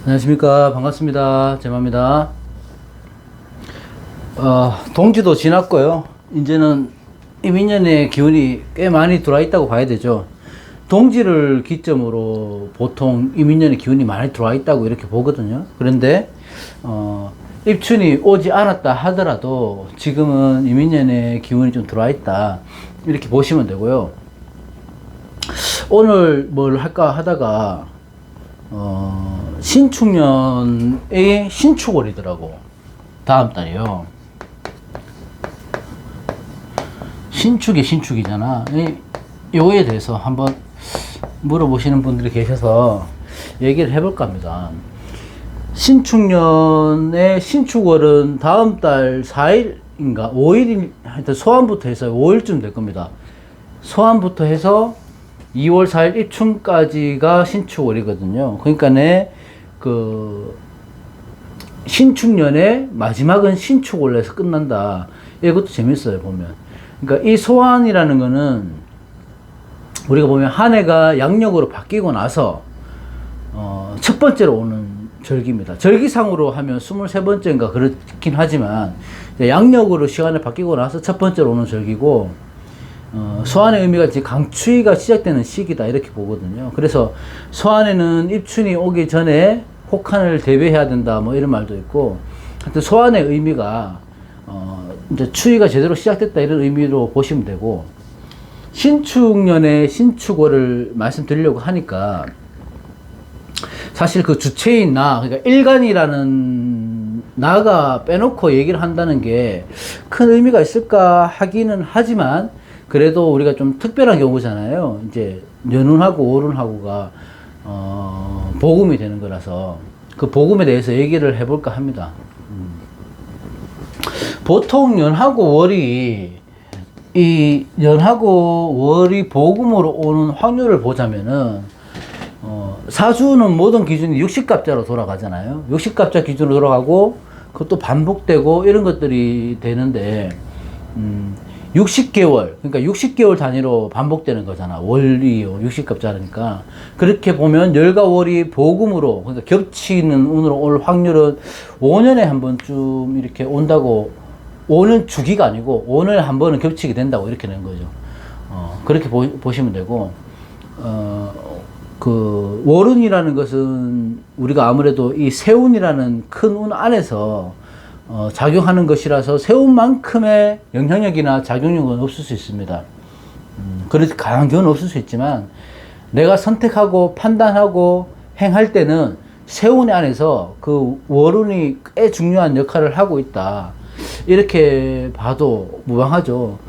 안녕하십니까. 반갑습니다. 제마입니다. 동지도 지났고요. 이제는 이민년의 기운이 꽤 많이 들어와 있다고 봐야 되죠. 동지를 기점으로 보통 이민년의 기운이 많이 들어와 있다고 이렇게 보거든요. 그런데 입춘이 오지 않았다 하더라도 지금은 이민년의 기운이 좀 들어와 있다 이렇게 보시면 되고요. 오늘 뭘 할까 하다가 신축년의 신축월이더라고. 다음 달이요. 신축이 신축이잖아. 요거에 대해서 한번 물어보시는 분들이 계셔서 얘기를 해볼까 합니다. 신축년의 신축월은 다음 달 4일인가 5일, 하여튼 소환부터 해서 5일쯤 될 겁니다. 소환부터 해서 2월 4일 입춘까지가 신축월이거든요. 그러니까 신축년의 마지막은 신축월에서 끝난다. 이것도 재밌어요, 보면. 그러니까 이 소환이라는 거는 우리가 보면 한 해가 양력으로 바뀌고 나서 첫 번째로 오는 절기입니다. 절기상으로 하면 23번째인가 그렇긴 하지만 양력으로 시간을 바뀌고 나서 첫 번째로 오는 절기고 소환의 의미가 이제 강추위가 시작되는 시기다 이렇게 보거든요. 그래서 소환에는 입춘이 오기 전에 혹한을 대비해야 된다 뭐 이런 말도 있고, 하여튼 소환의 의미가 이제 추위가 제대로 시작됐다 이런 의미로 보시면 되고, 신축년의 신축월을 말씀드리려고 하니까 사실 그 주체인 나, 그러니까 일간이라는 나가 빼놓고 얘기를 한다는 게 큰 의미가 있을까 하기는 하지만 그래도 우리가 좀 특별한 경우잖아요. 이제 연운하고 오run하고가 복음이 되는 거라서 그 복음에 대해서 얘기를 해볼까 합니다. 보통 연하고 월이 이 연하고 월이 복음으로 오는 확률을 보자면은 사주는 모든 기준이 60갑자로 돌아가잖아요. 60갑자 기준으로 돌아가고 그것도 반복되고 이런 것들이 되는데 60개월, 그러니까 60개월 단위로 반복되는 거잖아. 월이요, 60갑자니까. 그렇게 보면 열과 월이 복음으로, 그러니까 겹치는 운으로 올 확률은 5년에 한 번쯤 이렇게 온다고, 5년 주기가 아니고 5년에 한 번은 겹치게 된다고 이렇게 된 거죠. 그렇게 보시면 되고, 그 월운이라는 것은 우리가 아무래도 이 세운이라는 큰 운 안에서 작용하는 것이라서 세운만큼의 영향력이나 작용력은 없을 수 있습니다. 그래서 강한 경우는 없을 수 있지만 내가 선택하고 판단하고 행할 때는 세운 안에서 그 월운이 꽤 중요한 역할을 하고 있다. 이렇게 봐도 무방하죠.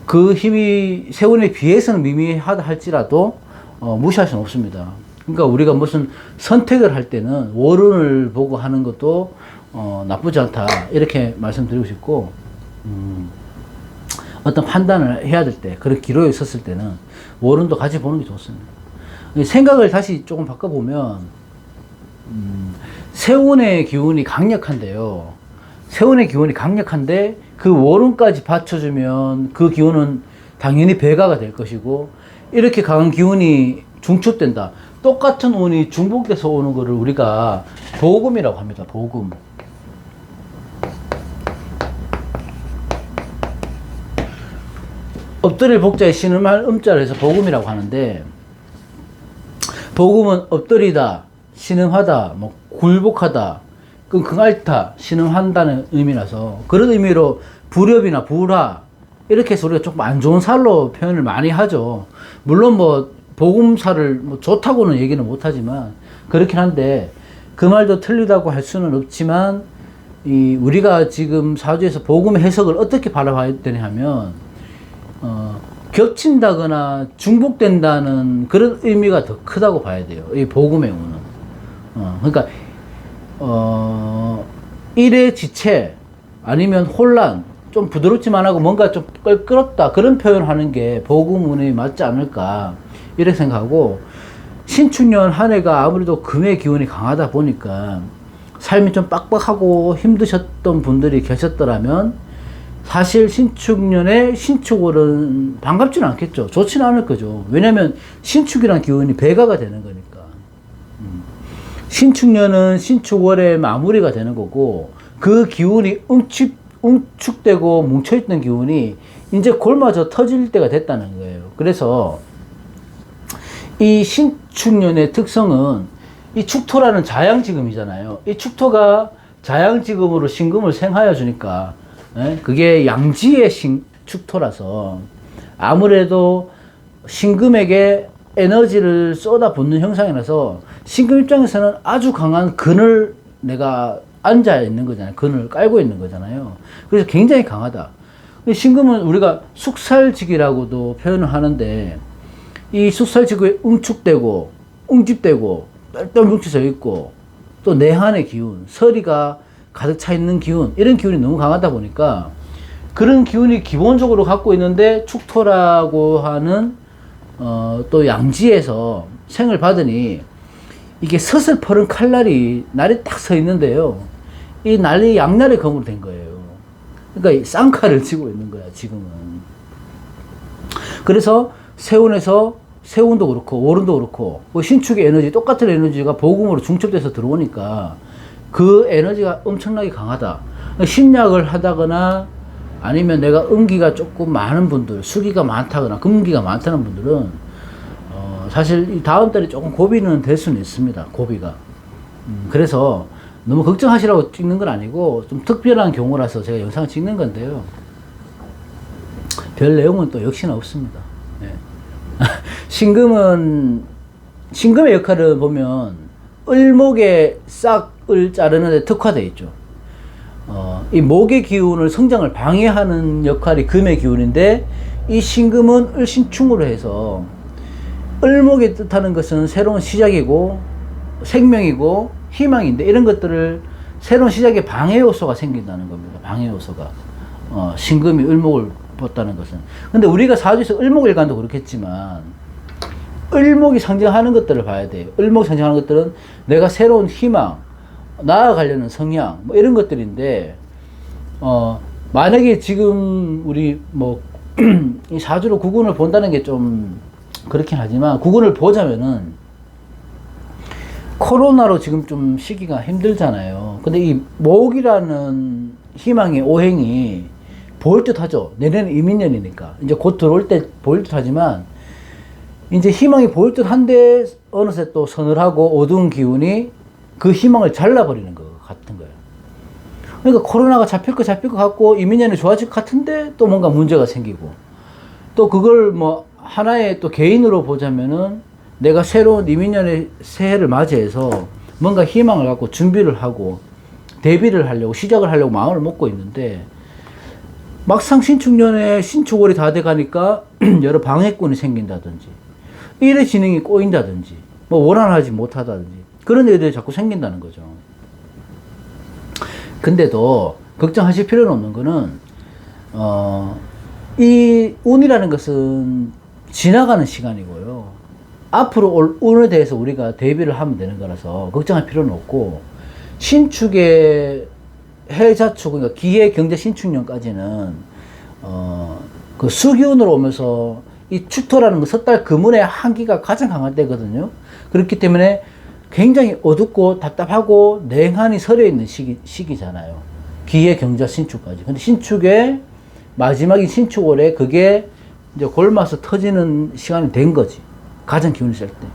그 힘이 세운에 비해서는 미미하다 할지라도 무시할 수는 없습니다. 그러니까 우리가 무슨 선택을 할 때는 월운을 보고 하는 것도 나쁘지 않다 이렇게 말씀드리고 싶고, 어떤 판단을 해야 될 때 그런 기로에 있었을 때는 월운도 같이 보는 게 좋습니다. 생각을 다시 조금 바꿔보면 세운의 기운이 강력한데요, 세운의 기운이 강력한데 그 월운까지 받쳐주면 그 기운은 당연히 배가가 될 것이고, 이렇게 강한 기운이 중첩된다, 똑같은 운이 중복돼서 오는 거를 우리가 복음이라고 합니다. 복음. 엎드릴 복자에 신음할 음자를 해서 복음이라고 하는데, 복음은 엎드리다, 신음하다, 뭐 굴복하다, 끙끙 앓다, 신음한다는 의미라서 그런 의미로 불협이나 불화 이렇게 해서 우리가 조금 안 좋은 살로 표현을 많이 하죠. 물론 뭐 복음사를 뭐 좋다고는 얘기는 못하지만 그렇긴 한데 그 말도 틀리다고 할 수는 없지만, 우리가 지금 사주에서 복음의 해석을 어떻게 바라봐야 되냐 하면 겹친다거나 중복된다는 그런 의미가 더 크다고 봐야 돼요. 이 복음의 운은. 그러니까 일의 지체 아니면 혼란, 좀 부드럽지만 하고 뭔가 좀 껄끄럽다 그런 표현을 하는 게 복음 운이 맞지 않을까 이렇게 생각하고, 신축년 한 해가 아무래도 금의 기운이 강하다 보니까 삶이 좀 빡빡하고 힘드셨던 분들이 계셨더라면 사실 신축년에 신축월은 반갑지는 않겠죠. 좋지는 않을 거죠. 왜냐면 신축이란 기운이 배가가 되는 거니까. 신축년은 신축월의 마무리가 되는 거고, 그 기운이 응축되고 뭉쳐있던 기운이 이제 골마저 터질 때가 됐다는 거예요. 그래서 이 신축년의 특성은 이 축토라는 자양지금이잖아요. 이 축토가 자양지금으로 신금을 생하여 주니까, 그게 양지의 축토라서 아무래도 신금에게 에너지를 쏟아붓는 형상이라서 신금 입장에서는 아주 강한 근을 내가 앉아 있는 거잖아요. 근을 깔고 있는 거잖아요. 그래서 굉장히 강하다. 신금은 우리가 숙살직이라고도 표현을 하는데, 이 숙살직이 응축되고 응집되고 똘똘 뭉쳐져 있고, 또 내한의 기운, 서리가 가득 차 있는 기운, 이런 기운이 너무 강하다 보니까 그런 기운이 기본적으로 갖고 있는데 축토라고 하는 또 양지에서 생을 받으니 이게 서슬퍼른 칼날이 날이 딱 서 있는데요. 이 날이 양날의 검으로 된 거예요. 그러니까 쌍칼을 쥐고 있는 거야, 지금은. 그래서 세운도 그렇고 오른도 그렇고 신축의 에너지, 똑같은 에너지가 복음으로 중첩돼서 들어오니까 그 에너지가 엄청나게 강하다. 신약을 하다거나 아니면 내가 음기가 조금 많은 분들, 수기가 많다거나 금기가 많다는 분들은 사실 이 다음 달에 조금 고비는 될 수는 있습니다. 고비가. 그래서 너무 걱정하시라고 찍는 건 아니고 좀 특별한 경우라서 제가 영상을 찍는 건데요. 별 내용은 또 역시나 없습니다. 네. 신금의 역할을 보면 을목의 싹을 자르는 데 특화되어 있죠. 이 목의 기운을 성장을 방해하는 역할이 금의 기운인데, 이 신금은 을신충으로 해서 을목이 뜻하는 것은 새로운 시작이고 생명이고 희망인데, 이런 것들을 새로운 시작에 방해 요소가 생긴다는 겁니다. 방해 요소가. 신금이 을목을 봤다는 것은. 근데 우리가 사주에서 을목일간도 그렇겠지만 을목이 상징하는 것들을 봐야 돼요. 을목이 상징하는 것들은 내가 새로운 희망, 나아가려는 성향, 뭐 이런 것들인데, 만약에 지금 우리 이 사주로 구군을 본다는 게 좀 그렇긴 하지만, 구군을 보자면은 코로나로 지금 좀 시기가 힘들잖아요. 근데 이 목이라는 희망의 오행이 보일 듯 하죠. 내년은 이민년이니까. 이제 곧 들어올 때 보일 듯 하지만, 이제 희망이 보일 듯 한데, 어느새 또 서늘하고 어두운 기운이 그 희망을 잘라버리는 것 같은 거예요. 그러니까 코로나가 잡힐 것 같고, 이민년이 좋아질 것 같은데, 또 뭔가 문제가 생기고, 또 그걸 하나의 또 개인으로 보자면은, 내가 새로운 이민년의 새해를 맞이해서 뭔가 희망을 갖고 준비를 하고, 대비를 하려고, 시작을 하려고 마음을 먹고 있는데, 막상 신축년에 신축월이 다 돼가니까 여러 방해꾼이 생긴다든지, 일의 진행이 꼬인다든지, 원활하지 못하다든지, 그런 일들이 자꾸 생긴다는 거죠. 근데도 걱정하실 필요는 없는 거는, 이 운이라는 것은 지나가는 시간이고요. 앞으로 올 운에 대해서 우리가 대비를 하면 되는 거라서 걱정할 필요는 없고, 신축의 해자축, 그러니까 기해 경제 신축년까지는 그 수기운으로 오면서 이 축토라는 건 섣달 금운의 한기가 가장 강할 때거든요. 그렇기 때문에 굉장히 어둡고 답답하고 냉한이 서려 있는 시기잖아요. 기해 경자 신축까지. 근데 신축의 마지막인 신축월에 그게 이제 골마서 터지는 시간이 된 거지. 가장 기운이 셀 때.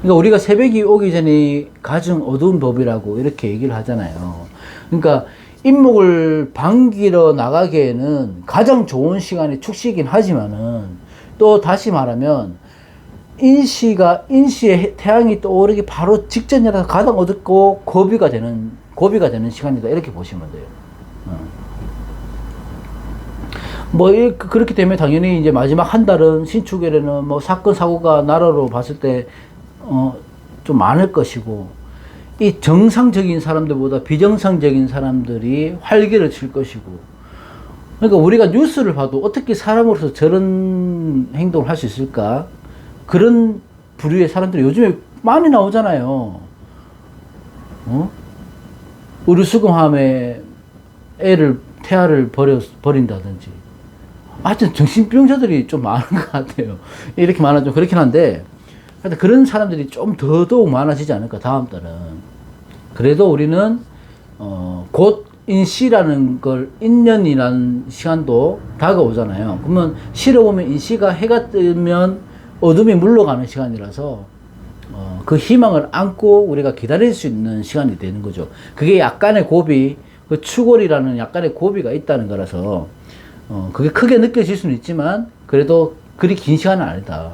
그러니까 우리가 새벽이 오기 전이 가장 어두운 법이라고 이렇게 얘기를 하잖아요. 그러니까 인목을 반기러 나가기에는 가장 좋은 시간이 축시이긴 하지만은, 또 다시 말하면 인시의 태양이 떠오르기 바로 직전이라서 가장 어둡고 고비가 되는 시간이다, 이렇게 보시면 돼요. 그렇기 때문에 당연히 이제 마지막 한 달은 신축일에는 사건 사고가 나라로 봤을 때 좀 많을 것이고, 이 정상적인 사람들보다 비정상적인 사람들이 활기를 칠 것이고, 그러니까 우리가 뉴스를 봐도 어떻게 사람으로서 저런 행동을 할 수 있을까? 그런 부류의 사람들이 요즘에 많이 나오잖아요. 의료수금함에 태아를 버린다든지. 하여튼 정신병자들이 좀 많은 것 같아요. 이렇게 말하면 좀 그렇긴 한데, 하여튼 그런 사람들이 좀 더더욱 많아지지 않을까, 다음 달은. 그래도 우리는, 곧 인시라는 걸, 인년이라는 시간도 다가오잖아요. 그러면 실어보면 인시가 해가 뜨면 어둠이 물러가는 시간이라서, 그 희망을 안고 우리가 기다릴 수 있는 시간이 되는 거죠. 그게 약간의 고비, 그 추골이라는 약간의 고비가 있다는 거라서, 그게 크게 느껴질 수는 있지만, 그래도 그리 긴 시간은 아니다.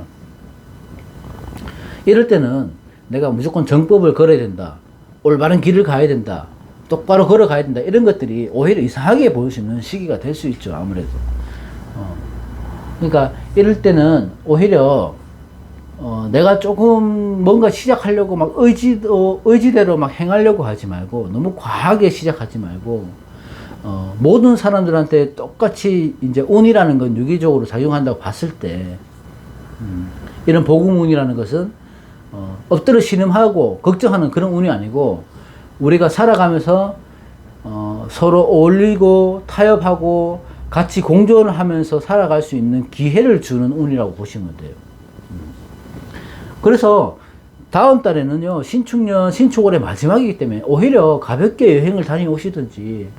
이럴 때는 내가 무조건 정법을 걸어야 된다. 올바른 길을 가야 된다. 똑바로 걸어가야 된다. 이런 것들이 오히려 이상하게 보일 수 있는 시기가 될 수 있죠. 아무래도. 그러니까 이럴 때는 오히려 내가 조금 뭔가 시작하려고 막 의지대로 막 행하려고 하지 말고 너무 과하게 시작하지 말고 모든 사람들한테 똑같이 이제 운이라는 건 유기적으로 작용한다고 봤을 때 이런 복음운이라는 것은 엎드려 신음하고 걱정하는 그런 운이 아니고 우리가 살아가면서 서로 어울리고 타협하고 같이 공존을 하면서 살아갈 수 있는 기회를 주는 운이라고 보시면 돼요. 그래서 다음 달에는요, 신축년, 신축월의 마지막이기 때문에 오히려 가볍게 여행을 다녀오시든지,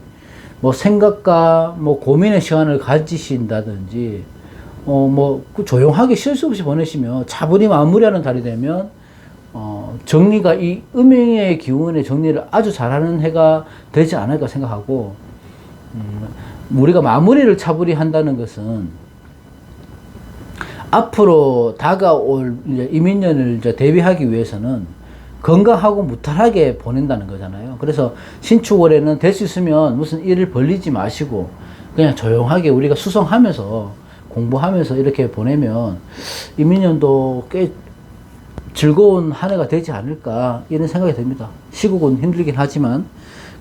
뭐 생각과 뭐 고민의 시간을 가지신다든지, 조용하게 쉴 수 없이 보내시면 차분히 마무리하는 달이 되면, 정리가 이 음행의 기운의 정리를 아주 잘하는 해가 되지 않을까 생각하고, 우리가 마무리를 차분히 한다는 것은 앞으로 다가올 이제 이민년을 이제 대비하기 위해서는 건강하고 무탈하게 보낸다는 거잖아요. 그래서 신축월에는 될 수 있으면 무슨 일을 벌리지 마시고 그냥 조용하게 우리가 수성하면서 공부하면서 이렇게 보내면 이민년도 꽤 즐거운 한 해가 되지 않을까 이런 생각이 듭니다. 시국은 힘들긴 하지만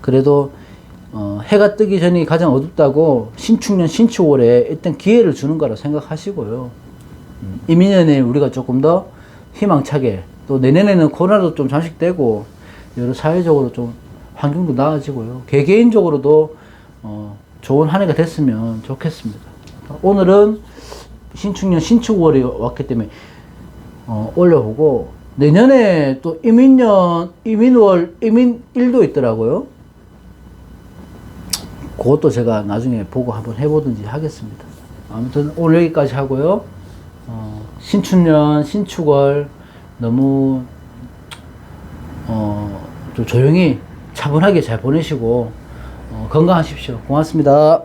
그래도 해가 뜨기 전이 가장 어둡다고 신축년 신축월에 일단 기회를 주는 거라 생각하시고요. 이민년에 우리가 조금 더 희망차게 또 내년에는 코로나도 좀 잠식되고 여러 사회적으로 좀 환경도 나아지고요. 개개인적으로도 좋은 한 해가 됐으면 좋겠습니다. 오늘은 신축년 신축월이 왔기 때문에 올려보고 내년에 또 이민년 이민월 이민일도 있더라고요. 그것도 제가 나중에 보고 한번 해보든지 하겠습니다. 아무튼 오늘 여기까지 하고요. 신축년, 신축월 너무 좀 조용히 차분하게 잘 보내시고 건강하십시오. 고맙습니다.